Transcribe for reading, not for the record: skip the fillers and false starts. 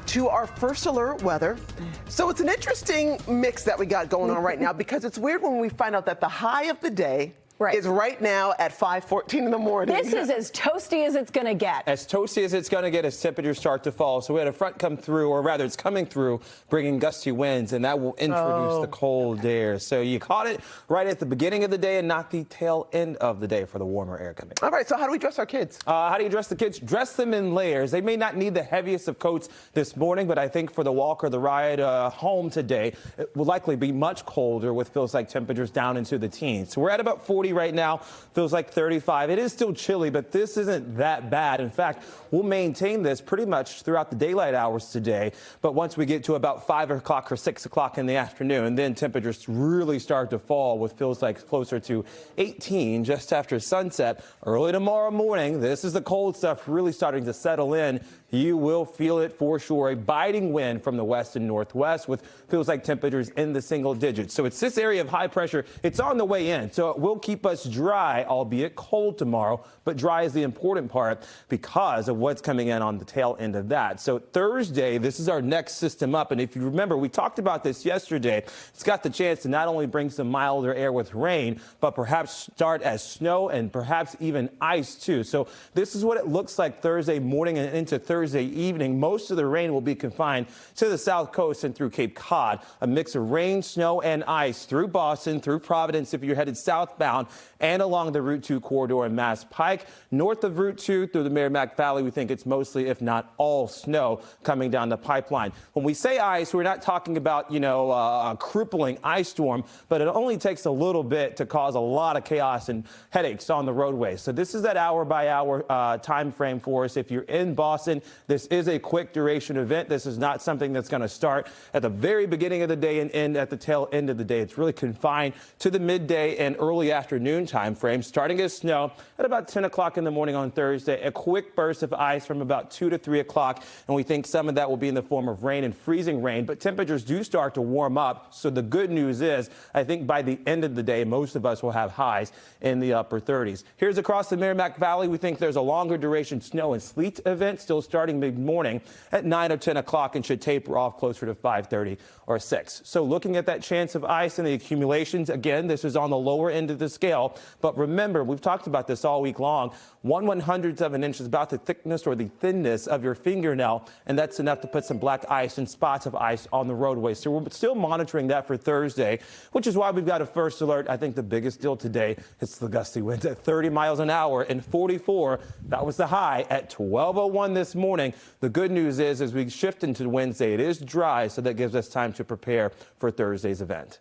to our first alert weather. So it's an interesting mix that we got going on right now because it's weird when we find out that the high of the day is right now at 5:14 in the morning. This is as toasty as it's going to get. As toasty as it's going to get as temperatures start to fall. So we had a front come through, or rather it's coming through, bringing gusty winds, and that will introduce the cold air. So you caught it right at the beginning of the day and not the tail end of the day for the warmer air coming. All right, so how do we dress our kids? How do you dress the kids? Dress them in layers. They may not need the heaviest of coats this morning, but I think for the walk or the ride home today, it will likely be much colder with feels like temperatures down into the teens. So we're at about 40 right now. Feels like 35. It is still chilly, but this isn't that bad. In fact, we'll maintain this pretty much throughout the daylight hours today. But once we get to about 5 o'clock or 6 o'clock in the afternoon, then temperatures really start to fall with feels like closer to 18 just after sunset. Early tomorrow morning, this is the cold stuff really starting to settle in. You will feel it for sure. A biting wind from the west and northwest with feels like temperatures in the single digits. So it's this area of high pressure. It's on the way in. So it will keep us dry, albeit cold tomorrow. But dry is the important part because of what's coming in on the tail end of that. So Thursday, this is our next system up. And if you remember, we talked about this yesterday. It's got the chance to not only bring some milder air with rain, but perhaps start as snow and perhaps even ice too. So this is what it looks like Thursday morning and into Thursday evening. Most of the rain will be confined to the south coast and through Cape Cod. A mix of rain, snow, and ice through Boston, through Providence if you're headed southbound, and along the Route 2 corridor in Mass Pike. North of Route 2 through the Merrimack Valley, we think it's mostly, if not all, snow coming down the pipeline. When we say ice, we're not talking about, a crippling ice storm, but it only takes a little bit to cause a lot of chaos and headaches on the roadway. So this is that hour-by-hour time frame for us. If you're in Boston, this is a quick duration event. This is not something that's going to start at the very beginning of the day and end at the tail end of the day. It's really confined to the midday and early afternoon time frame, starting as snow at about 10 o'clock in the morning on Thursday. A quick burst of ice from about 2 to 3 o'clock, and we think some of that will be in the form of rain and freezing rain, but temperatures do start to warm up. So the good news is, I think by the end of the day, most of us will have highs in the upper 30s. Here's across the Merrimack Valley. We think there's a longer duration snow and sleet event still starting mid-morning at 9 or 10 o'clock and should taper off closer to 5:30 or 6. So looking at that chance of ice and the accumulations, again, this is on the lower end of the scale. But remember, we've talked about this all week long. 1/100th of an inch is about the thickness or the thinness of your fingernail, and that's enough to put some black ice and spots of ice on the roadway. So we're still monitoring that for Thursday, which is why we've got a first alert. I think the biggest deal today is the gusty winds at 30 miles an hour and 44. That was the high at 12:01 this morning. The good news is, as we shift into Wednesday, it is dry, so that gives us time to prepare for Thursday's event.